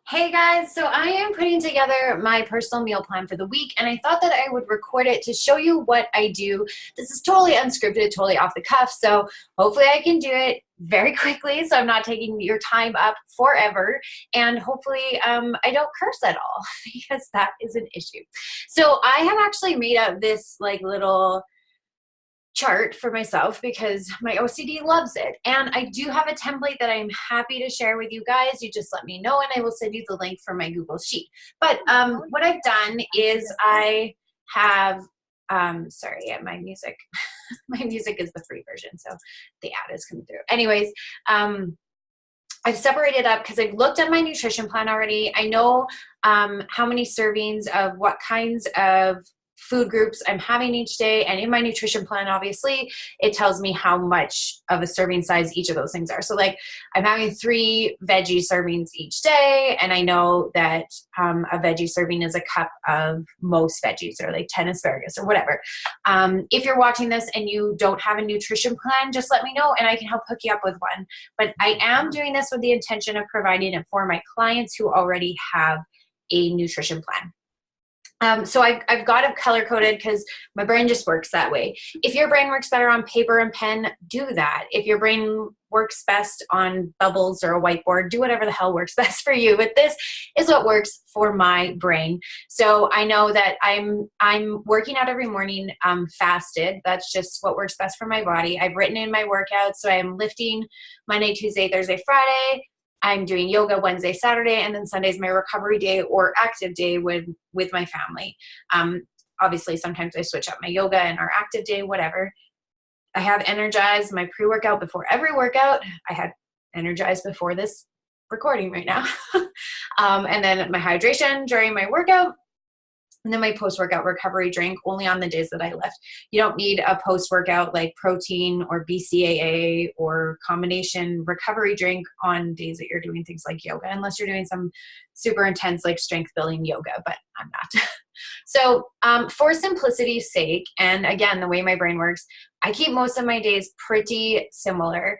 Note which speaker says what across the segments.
Speaker 1: Hey guys, so I am putting together my personal meal plan for the week, and I thought that I would record it to show you what I do. This is totally unscripted, totally off the cuff, so hopefully I can do it very quickly so I'm not taking your time up forever, and hopefully I don't curse at all because that is an issue. So I have actually made up this like little chart for myself because my OCD loves it. And I do have a template that I'm happy to share with you guys. You just let me know and I will send you the link for my Google Sheet. But what I've done is I have, sorry, yeah, my music, my music is the free version. So the ad is coming through. Anyways, I've separated up because I've looked at my nutrition plan already. I know how many servings of what kinds of food groups I'm having each day. And in my nutrition plan, obviously, it tells me how much of a serving size each of those things are. So like I'm having 3 veggie servings each day. And I know that a veggie serving is a cup of most veggies or like 10 asparagus or whatever. If you're watching this and you don't have a nutrition plan, just let me know and I can help hook you up with one. But I am doing this with the intention of providing it for my clients who already have a nutrition plan. So I've got it color coded because my brain just works that way. If your brain works better on paper and pen, do that. If your brain works best on bubbles or a whiteboard, do whatever the hell works best for you. But this is what works for my brain. So I know that I'm working out every morning, fasted. That's just what works best for my body. I've written in my workouts, so I'm lifting Monday, Tuesday, Thursday, Friday. I'm doing yoga Wednesday, Saturday, and then Sunday's my recovery day or active day with my family. Obviously, sometimes I switch up my yoga and our active day, whatever. I have Energize, my pre-workout before every workout. I had Energize before this recording right now. And then my hydration during my workout. And then my post-workout recovery drink only on the days that I lift. You don't need a post-workout like protein or BCAA or combination recovery drink on days that you're doing things like yoga, unless you're doing some super intense like strength building yoga, but I'm not. So for simplicity's sake, and again, the way my brain works, I keep most of my days pretty similar.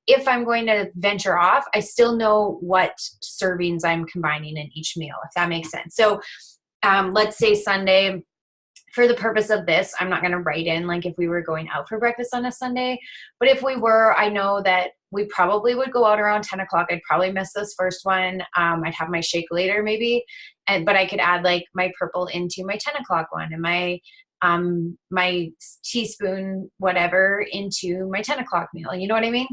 Speaker 1: If I'm going to venture off, I still know what servings I'm combining in each meal, if that makes sense. So let's say Sunday, for the purpose of this, I'm not going to write in like if we were going out for breakfast on a Sunday, but if we were, I know that we probably would go out around 10 o'clock. I'd probably miss this first one. I'd have my shake later maybe, but I could add like my purple into my 10 o'clock one and my teaspoon whatever into my 10 o'clock meal. You know what I mean?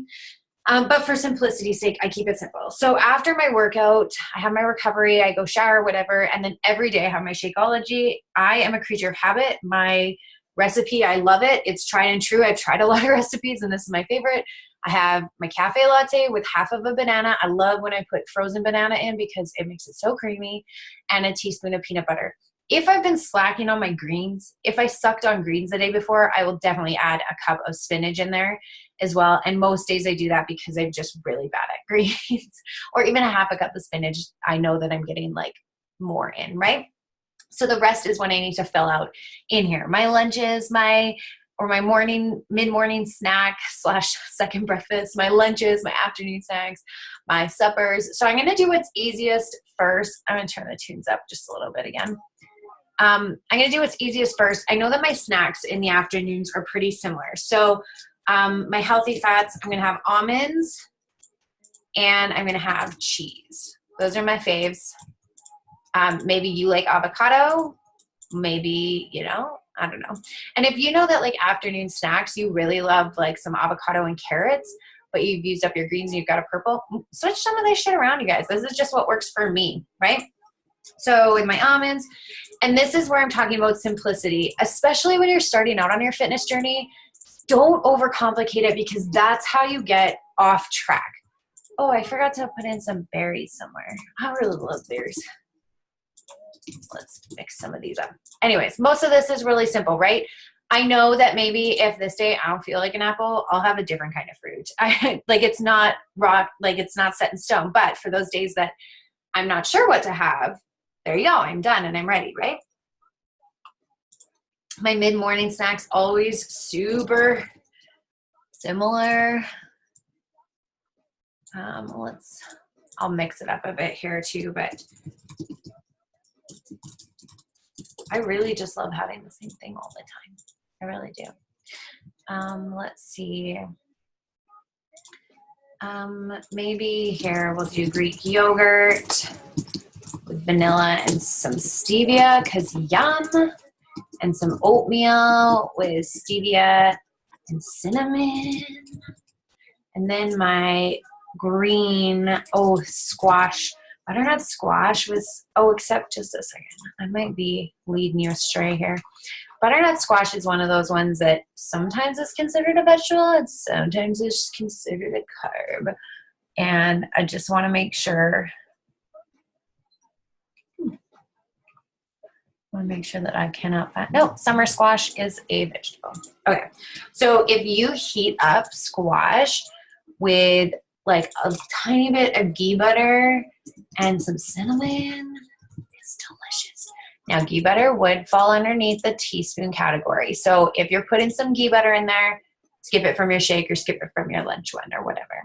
Speaker 1: But for simplicity's sake, I keep it simple. So after my workout, I have my recovery, I go shower, whatever, and then every day I have my Shakeology. I am a creature of habit. My recipe, I love it. It's tried and true. I've tried a lot of recipes, and this is my favorite. I have my cafe latte with half of a banana. I love when I put frozen banana in because it makes it so creamy, and a teaspoon of peanut butter. If I've been slacking on my greens, if I sucked on greens the day before, I will definitely add a cup of spinach in there as well. And most days I do that because I'm just really bad at greens or even a half a cup of spinach. I know that I'm getting like more in, right? So the rest is when I need to fill out in here. My lunches, my morning, mid-morning snack / second breakfast, my lunches, my afternoon snacks, my suppers. So I'm going to do what's easiest first. I'm going to turn the tunes up just a little bit again. I'm going to do what's easiest first. I know that my snacks in the afternoons are pretty similar. So my healthy fats, I'm going to have almonds and I'm going to have cheese. Those are my faves. Maybe you like avocado. Maybe, I don't know. And if you know that like afternoon snacks, you really love like some avocado and carrots, but you've used up your greens and you've got a purple, switch some of this shit around, you guys. This is just what works for me, right? So with my almonds, and this is where I'm talking about simplicity, especially when you're starting out on your fitness journey. Don't overcomplicate it because that's how you get off track. Oh, I forgot to put in some berries somewhere. I really love berries. Let's mix some of these up. Anyways, most of this is really simple, right? I know that maybe if this day I don't feel like an apple, I'll have a different kind of fruit. Like it's not raw, like it's not set in stone. But for those days that I'm not sure what to have, there you go. I'm done and I'm ready, right? My mid-morning snacks always super similar. Let's I'll mix it up a bit here too, but I really just love having the same thing all the time. I really do. Let's see. Maybe here we'll do Greek yogurt with vanilla and some stevia, because yum, and some oatmeal with stevia and cinnamon. And then my green, squash. Butternut squash was, except just a second. I might be leading you astray here. Butternut squash is one of those ones that sometimes is considered a vegetable and sometimes is considered a carb. And I just want to make sure. That I cannot find. No, summer squash is a vegetable. Okay. So if you heat up squash with like a tiny bit of ghee butter and some cinnamon, it's delicious. Now, ghee butter would fall underneath the teaspoon category. So if you're putting some ghee butter in there, skip it from your shake or skip it from your lunch one or whatever.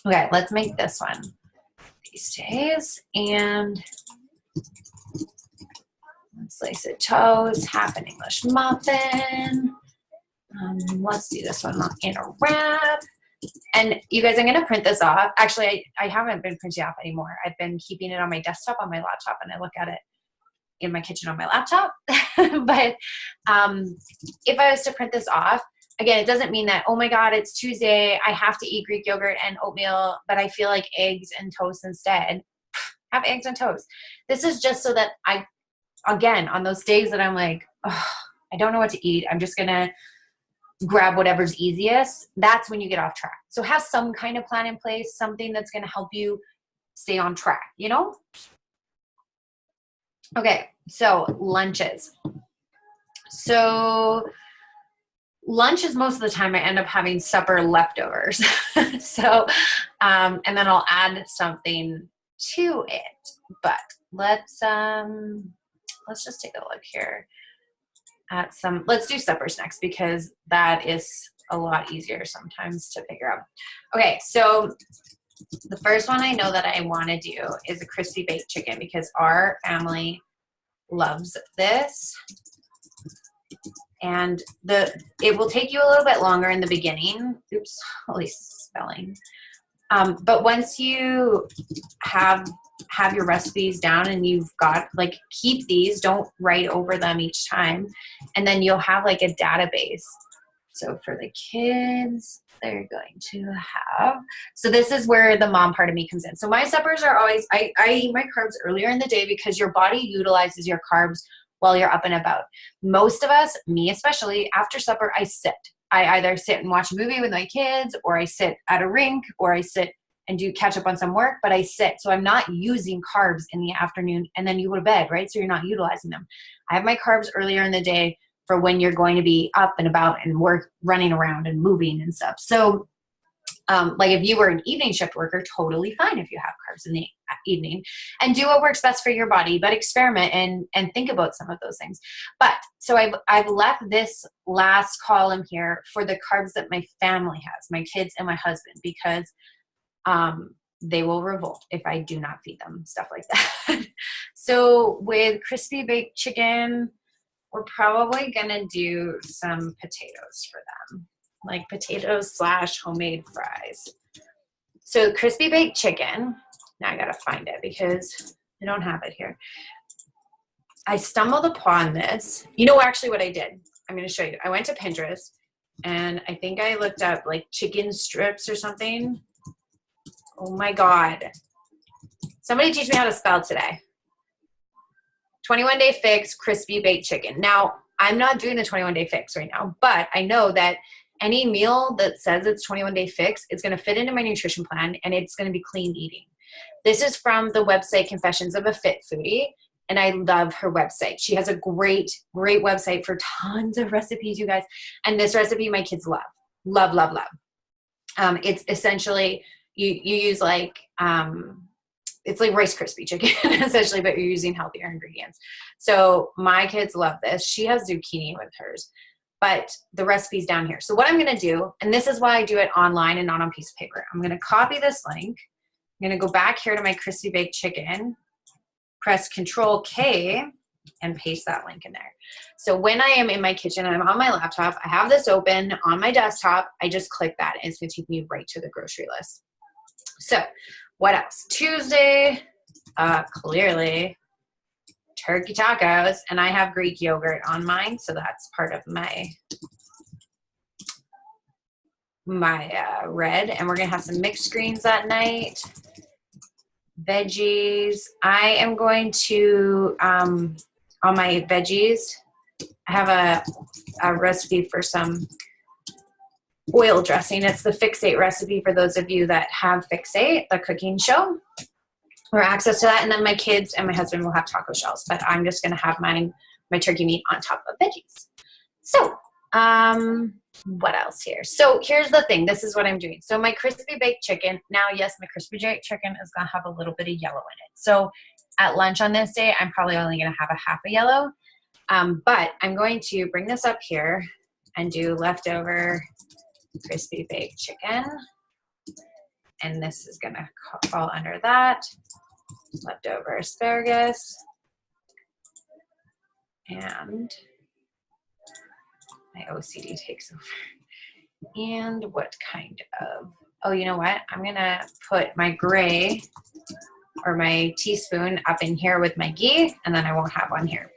Speaker 1: Okay, let's make this one these days. And slice of toast, half an English muffin. Let's do this one in a wrap. And you guys, I'm going to print this off. Actually, I haven't been printing off anymore. I've been keeping it on my desktop, on my laptop, and I look at it in my kitchen on my laptop. But if I was to print this off, again, it doesn't mean that, oh my God, it's Tuesday, I have to eat Greek yogurt and oatmeal, but I feel like eggs and toast instead. Have eggs and toast. This is just so that again, on those days that I'm like, I don't know what to eat, I'm just going to grab whatever's easiest. That's when you get off track. So have some kind of plan in place, something that's going to help you stay on track, you know? Okay, so lunches. So lunch is most of the time I end up having supper leftovers. So, and then I'll add something to it. But let's just take a look here at let's do suppers next, because that is a lot easier sometimes to figure out. Okay, so the first one I know that I want to do is a crispy baked chicken, because our family loves this. And it will take you a little bit longer in the beginning. Oops, holy spelling. But once you have your recipes down and you've got, like, keep these, don't write over them each time, and then you'll have like a database. So for the kids, they're going to have, so this is where the mom part of me comes in. So my suppers are always, I eat my carbs earlier in the day, because your body utilizes your carbs while you're up and about. Most of us, me especially, after supper, I sit. I either sit and watch a movie with my kids, or I sit at a rink, or I sit and do catch up on some work, but I sit. So I'm not using carbs in the afternoon, and then you go to bed, right? So you're not utilizing them. I have my carbs earlier in the day for when you're going to be up and about and work, running around and moving and stuff. So like if you were an evening shift worker, totally fine if you have carbs in the evening, and do what works best for your body, but experiment and think about some of those things. But so I've left this last column here for the carbs that my family has, my kids and my husband, because they will revolt if I do not feed them stuff like that. So with crispy baked chicken, we're probably gonna do some potatoes for them, like potatoes / homemade fries. So crispy baked chicken, now I gotta find it because I don't have it here. I stumbled upon this. You know actually what I did? I'm gonna show you. I went to Pinterest and I think I looked up like chicken strips or something. Oh my God. Somebody teach me how to spell today. 21-day fix crispy baked chicken. Now, I'm not doing the 21-day fix right now, but I know that any meal that says it's 21-day fix is going to fit into my nutrition plan, and it's going to be clean eating. This is from the website Confessions of a Fit Foodie, and I love her website. She has a great, great website for tons of recipes, you guys. And this recipe my kids love. Love, love, love. It's essentially, you use like, it's like Rice Krispie chicken essentially, but you're using healthier ingredients. So my kids love this. She has zucchini with hers, but the recipe's down here. So what I'm going to do, and this is why I do it online and not on a piece of paper, I'm going to copy this link I'm going to go back here to my crispy baked chicken, press Control K, and paste that link in there. So when I am in my kitchen, I'm on my laptop, I have this open on my desktop, I just click that and it's going to take me right to the grocery list. So what else? Tuesday, clearly turkey tacos, and I have Greek yogurt on mine, so that's part of my red. And we're gonna have some mixed greens that night. Veggies. I am going to on my veggies, I have a recipe for some oil dressing. It's the Fixate recipe for those of you that have Fixate, the cooking show, or access to that. And then my kids and my husband will have taco shells, but I'm just going to have my turkey meat on top of veggies. So, what else here? So here's the thing. This is what I'm doing. So my crispy baked chicken, now, yes, my crispy baked chicken is going to have a little bit of yellow in it. So at lunch on this day, I'm probably only going to have a half a yellow. But I'm going to bring this up here and do leftover crispy baked chicken. And this is going to fall under that. Leftover asparagus. And my OCD takes over. And what kind of, oh, you know what? I'm going to put my gray or my teaspoon up in here with my ghee, and then I won't have one here.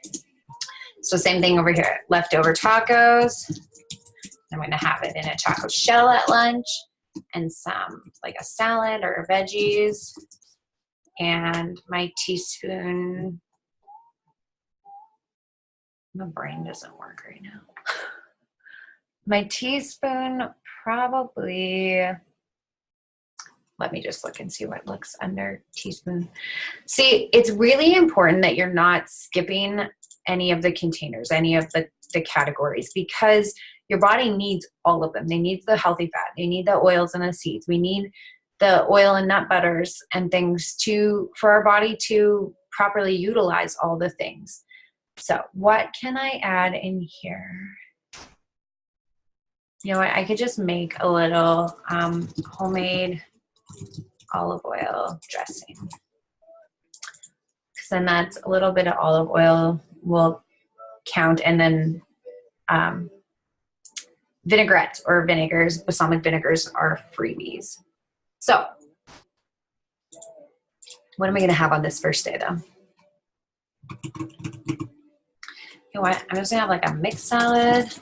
Speaker 1: So same thing over here. Leftover tacos. I'm going to have it in a taco shell at lunch, and some, like a salad or veggies, and my teaspoon. My brain doesn't work right now. My teaspoon probably, let me just look and see what looks under teaspoon. See, it's really important that you're not skipping any of the containers, any of the categories, because your body needs all of them. They need the healthy fat. They need the oils and the seeds. We need the oil and nut butters and things for our body to properly utilize all the things. So what can I add in here? You know what? I could just make a little homemade olive oil dressing. Because then that's a little bit of olive oil will count, and then vinaigrettes or vinegars, balsamic vinegars are freebies. So what am I going to have on this first day, though? You know what? I'm just going to have like a mixed salad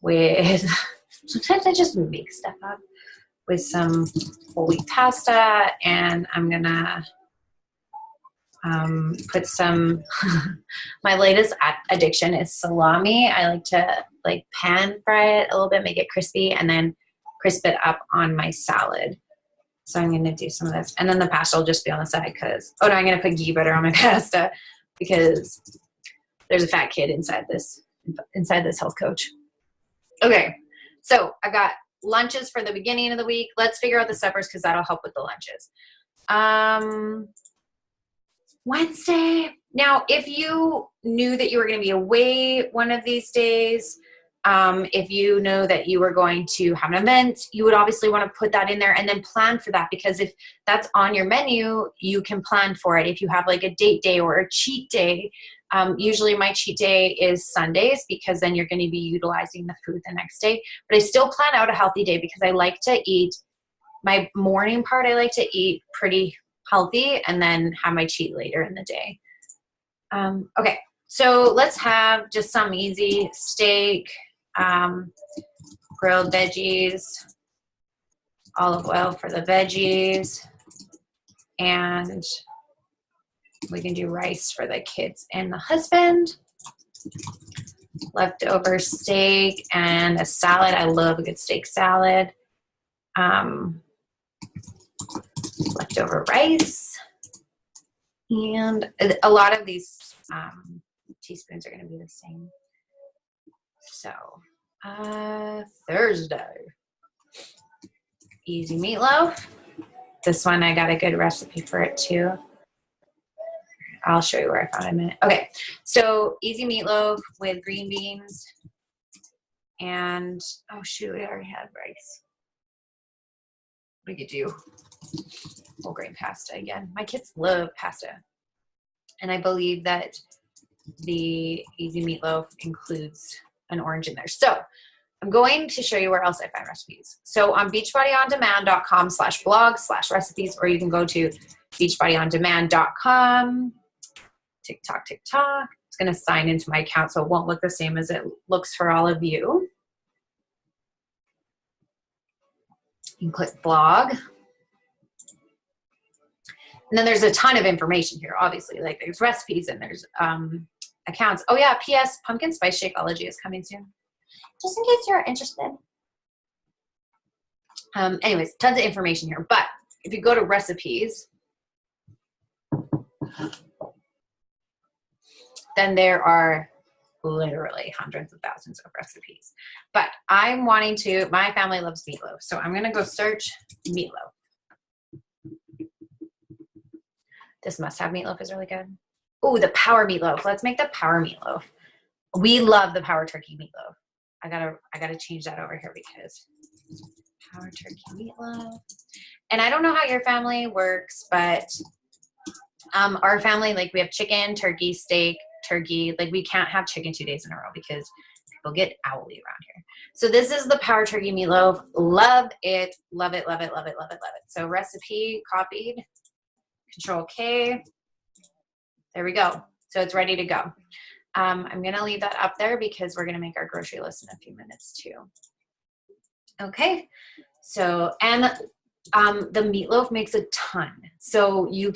Speaker 1: with, sometimes I just make stuff up, with some whole wheat pasta, and I'm going to put some, my latest addiction is salami. I like to pan fry it a little bit, make it crispy, and then crisp it up on my salad. So I'm going to do some of this. And then the pasta will just be on the side because, oh no, I'm going to put ghee butter on my pasta because there's a fat kid inside this health coach. Okay, so I've got lunches for the beginning of the week. Let's figure out the suppers because that'll help with the lunches. Wednesday. Now, if you knew that you were going to be away one of these days, if you know that you were going to have an event, you would obviously want to put that in there and then plan for that, because if that's on your menu, you can plan for it. If you have like a date day or a cheat day, usually my cheat day is Sundays because then you're going to be utilizing the food the next day. But I still plan out a healthy day because I like to eat my morning part. I like to eat pretty healthy and then have my cheat later in the day. Okay, so let's have just some easy steak, grilled veggies, olive oil for the veggies, and we can do rice for the kids and the husband. Leftover steak and a salad. I love a good steak salad. Leftover rice. And a lot of these teaspoons are going to be the same. So, Thursday. Easy meatloaf. This one, I got a good recipe for it too. I'll show you where I found it in a minute. Okay, so easy meatloaf with green beans. And, oh shoot, we already had rice. We could do whole grain pasta again. My kids love pasta. And I believe that the easy meatloaf includes an orange in there. So I'm going to show you where else I find recipes. So on beachbodyondemand.com/blog/recipes, or you can go to beachbodyondemand.com. TikTok. It's going to sign into my account, so it won't look the same as it looks for all of you. You can click blog. And then there's a ton of information here, obviously. Like there's recipes and there's accounts. Oh yeah, P.S. Pumpkin Spice Shakeology is coming soon. Just in case you're interested. Anyways, tons of information here. But if you go to recipes, then there are literally hundreds of thousands of recipes. But I'm wanting to, my family loves meatloaf. So I'm going to go search meatloaf. This must-have meatloaf is really good. Oh, the power meatloaf. Let's make the power meatloaf. We love the power turkey meatloaf. I gotta change that over here because power turkey meatloaf. And I don't know how your family works, but our family, like we have chicken, turkey, steak, turkey. Like we can't have chicken 2 days in a row because people get owly around here. So this is the power turkey meatloaf. Love it, love it, love it, love it, love it, love it. So recipe copied. Control K. There we go. So it's ready to go. I'm going to leave that up there because we're going to make our grocery list in a few minutes too. Okay. So, and the meatloaf makes a ton. So you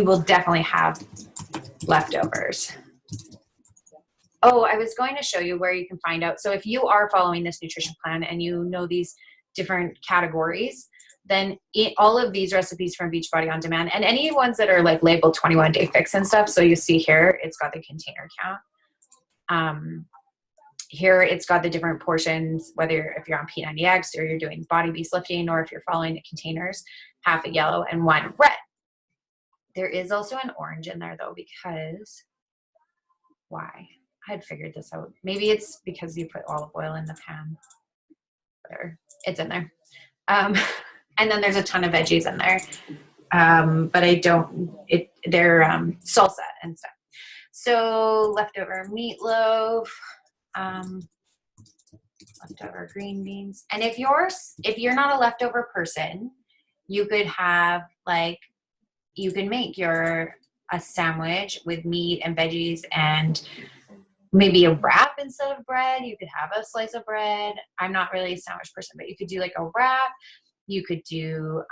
Speaker 1: will definitely have leftovers. Oh, I was going to show you where you can find out. So if you are following this nutrition plan and you know these different categories, then all of these recipes from Beachbody On Demand and any ones that are like labeled 21-day fix and stuff. So you see here, it's got the container count. Here it's got the different portions, whether if you're on P90X or you're doing Body Beast lifting, or if you're following the containers, half a yellow and one red. There is also an orange in there though, because why? I had figured this out. Maybe it's because you put olive oil in the pan. Whatever. It's in there. And then there's a ton of veggies in there. But they're salsa and stuff. So leftover meatloaf, leftover green beans. And if you're not a leftover person, you could have you can make a sandwich with meat and veggies and maybe a wrap instead of bread. You could have a slice of bread. I'm not really a sandwich person, but you could do like a wrap. You could do,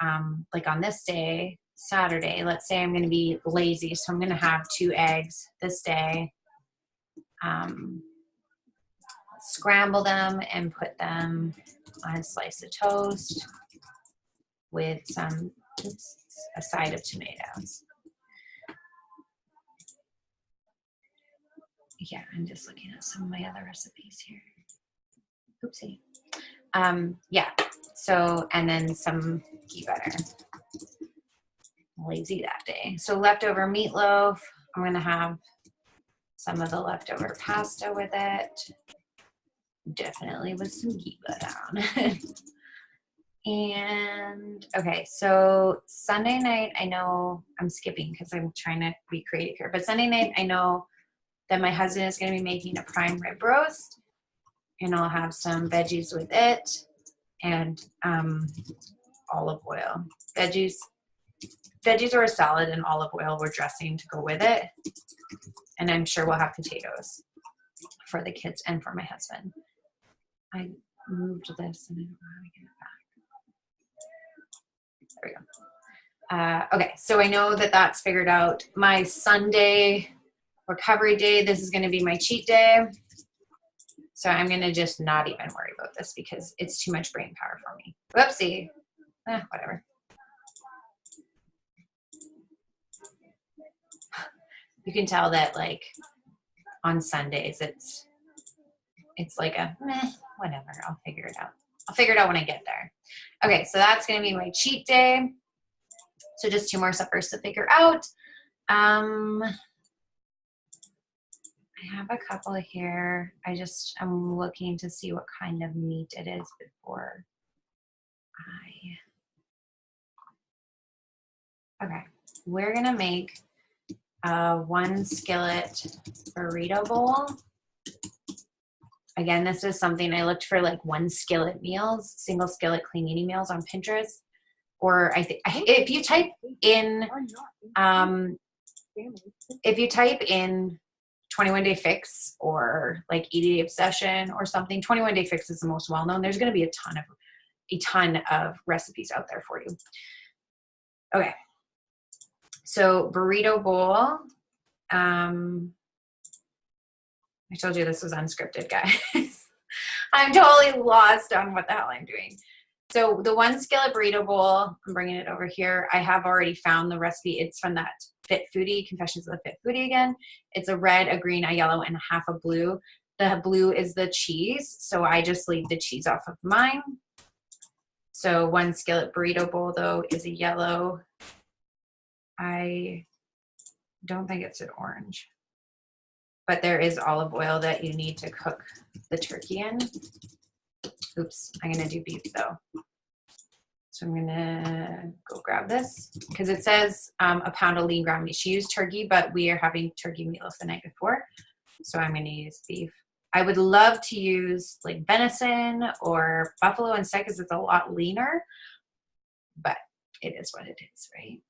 Speaker 1: like on this day, Saturday, let's say I'm going to be lazy, so I'm going to have 2 eggs this day, scramble them and put them on a slice of toast with a side of tomatoes. Yeah, I'm just looking at some of my other recipes here. Oopsie. Yeah, so, and then some ghee butter. Lazy that day. So leftover meatloaf, I'm going to have some of the leftover pasta with it. Definitely with some ghee butter on it. And okay, so Sunday night, I know I'm skipping because I'm trying to be creative here, but Sunday night, I know that my husband is going to be making a prime rib roast, and I'll have some veggies with it and olive oil. Veggies or a salad and olive oil or dressing to go with it. And I'm sure we'll have potatoes for the kids and for my husband. I moved this and I don't know how to get it back. There we go. Okay, so I know that that's figured out. My Sunday recovery day, this is going to be my cheat day. So I'm going to just not even worry about this because it's too much brain power for me. Whoopsie. Whatever. You can tell that like on Sundays, it's like a meh, whatever. I'll figure it out. I'll figure it out when I get there. Okay, so that's going to be my cheat day. So just 2 more suppers to figure out. I have a couple here. I'm looking to see what kind of meat it is before Okay, we're gonna make a 1 skillet burrito bowl. Again, this is something I looked for, like 1 skillet meals, single skillet clean eating meals on Pinterest. Or if you type in, if you type in 21 Day Fix or like 80 Day Obsession or something, 21 Day Fix is the most well-known. There's going to be a ton of recipes out there for you. Okay. So burrito bowl. I told you this was unscripted, guys. I'm totally lost on what the hell I'm doing. So the 1 skillet burrito bowl, I'm bringing it over here. I have already found the recipe. It's from that Fit Foodie, Confessions of the Fit Foodie again. It's a red, a green, a yellow, and half a blue. The blue is the cheese, so I just leave the cheese off of mine. So 1 skillet burrito bowl, though, is a yellow. I don't think it's an orange. But there is olive oil that you need to cook the turkey in. Oops, I'm gonna do beef though. So I'm gonna go grab this because it says a pound of lean ground meat. She used turkey, but we are having turkey meatloaf the night before. So I'm gonna use beef. I would love to use like venison or buffalo instead because it's a lot leaner, but it is what it is, right?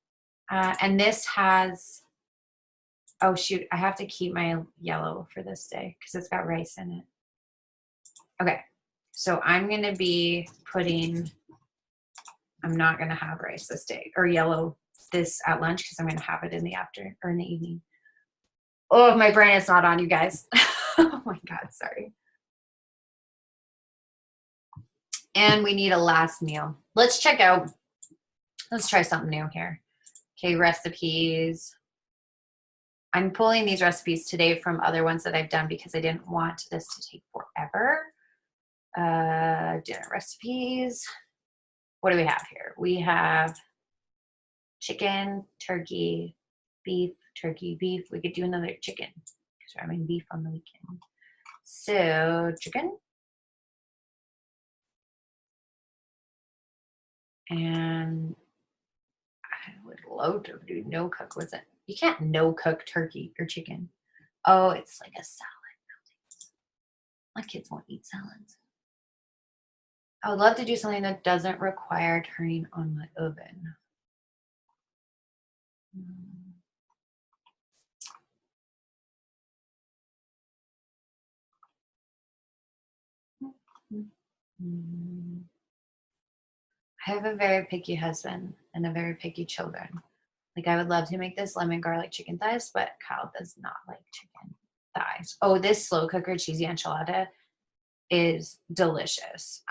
Speaker 1: And this has, oh shoot, I have to keep my yellow for this day because it's got rice in it. Okay, so I'm gonna be putting, I'm not gonna have rice this day or yellow this at lunch because I'm gonna have it in the or in the evening. Oh, my brain is not on, you guys. Oh my God, sorry. And we need a last meal. Let's check out, let's try something new here. Okay, recipes. I'm pulling these recipes today from other ones that I've done because I didn't want this to take forever. Dinner recipes. What do we have here? We have chicken, turkey, beef, turkey, beef. We could do another chicken because we're having beef on the weekend. So chicken. And I would love to do no cook. What's it? You can't no cook turkey or chicken. Oh, it's like a salad. My kids won't eat salads. I would love to do something that doesn't require turning on my oven. I have a very picky husband and a very picky children. Like I would love to make this lemon garlic chicken thighs, but Kyle does not like chicken thighs. Oh, this slow cooker cheesy enchilada is delicious.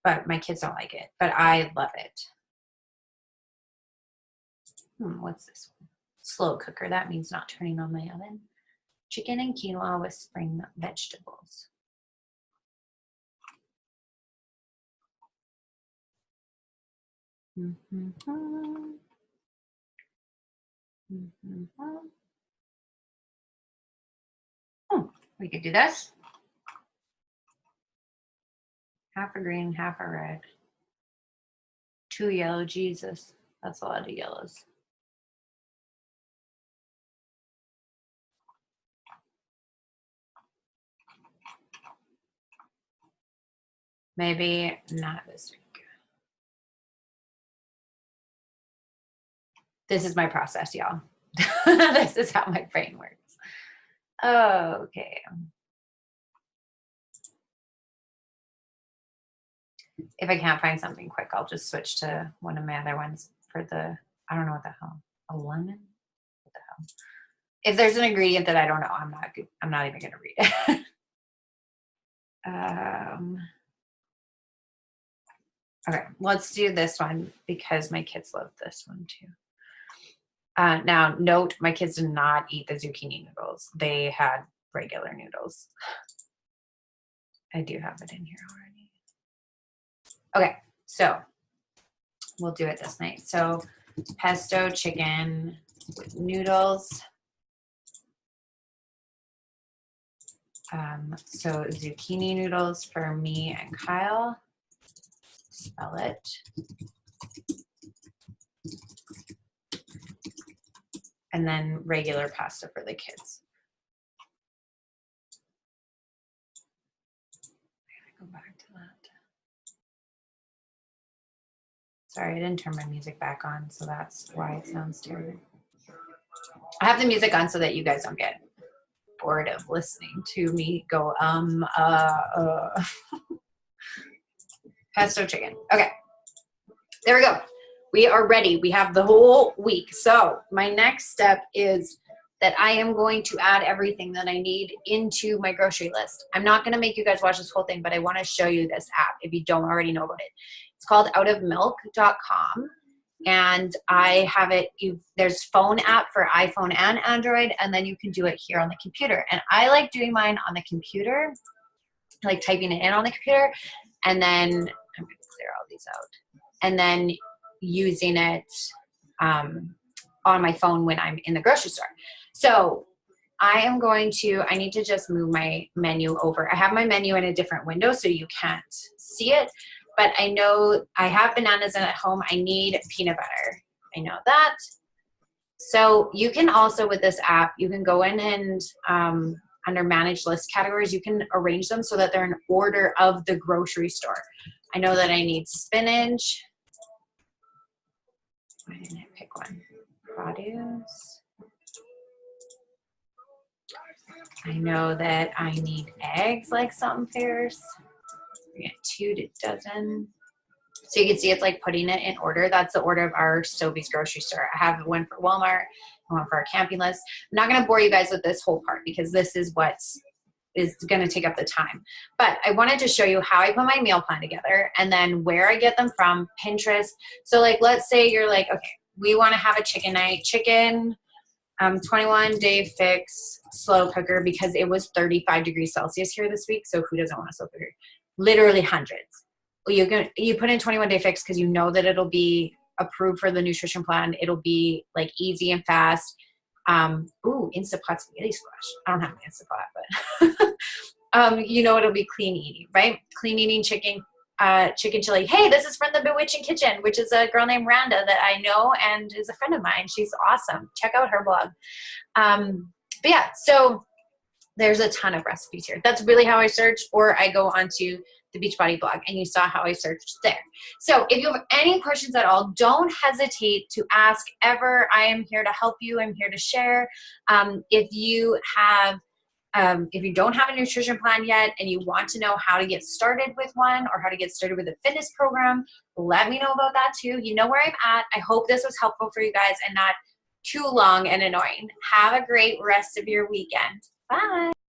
Speaker 1: But my kids don't like it, but I love it. What's this one? Slow cooker. That means not turning on my oven. Chicken and quinoa with spring vegetables. Oh, we could do this. Half a green, half a red. 2 yellow. Jesus, that's a lot of yellows. Maybe not this week. This is my process, y'all. This is how my brain works. Okay. If I can't find something quick, I'll just switch to one of my other ones for the, I don't know what the hell, a lemon? What the hell? If there's an ingredient that I don't know, I'm not even gonna read it. Okay, let's do this one because my kids love this one too. Now, note, my kids did not eat the zucchini noodles. They had regular noodles. I do have it in here already. Okay, so we'll do it this night. So pesto chicken with noodles. So zucchini noodles for me and Kyle. Spell it. and then regular pasta for the kids. Go back to that. Sorry, I didn't turn my music back on, so that's why it sounds terrible. I have the music on so that you guys don't get bored of listening to me go, Pesto chicken. Okay, there we go. We are ready. We have the whole week. So my next step is that I am going to add everything that I need into my grocery list. I'm not going to make you guys watch this whole thing, but I want to show you this app if you don't already know about it. It's called outofmilk.com. And I have it, there's phone app for iPhone and Android, and then you can do it here on the computer. And I like doing mine on the computer, like typing it in on the computer, and then I'm going to clear all these out, and then using it on my phone when I'm in the grocery store. So I need to just move my menu over. I have my menu in a different window so you can't see it, but I know I have bananas in at home. I need peanut butter. I know that. So you can also, with this app, you can go in and under manage list categories, you can arrange them so that they're in order of the grocery store. I know that I need spinach. Why didn't I pick one? Produce. I know that I need eggs, like something fierce. We got 2 dozen. So you can see it's like putting it in order. That's the order of our Sobeys grocery store. I have one for Walmart and one for our camping list. I'm not going to bore you guys with this whole part because this is what is going to take up the time. But I wanted to show you how I put my meal plan together and then where I get them from, Pinterest. So like, let's say you're like, okay, we want to have a chicken night. Chicken, 21-day fix, slow cooker, because it was 35 degrees Celsius here this week. So who doesn't want a slow cooker? Literally hundreds. You put in 21-day fix because you know that it'll be approved for the nutrition plan. It'll be like easy and fast. Ooh, Instapot spaghetti squash. I don't have an Instapot, but you know it'll be clean eating, right? Clean eating chicken chili. Hey, this is from the Bewitching Kitchen, which is a girl named Randa that I know and is a friend of mine. She's awesome. Check out her blog. But yeah, so there's a ton of recipes here. That's really how I search, or I go onto the Beachbody blog, and you saw how I searched there. So if you have any questions at all, don't hesitate to ask ever. I am here to help you. I'm here to share. If you don't have a nutrition plan yet and you want to know how to get started with one or how to get started with a fitness program, let me know about that too. You know where I'm at. I hope this was helpful for you guys and not too long and annoying. Have a great rest of your weekend. Bye.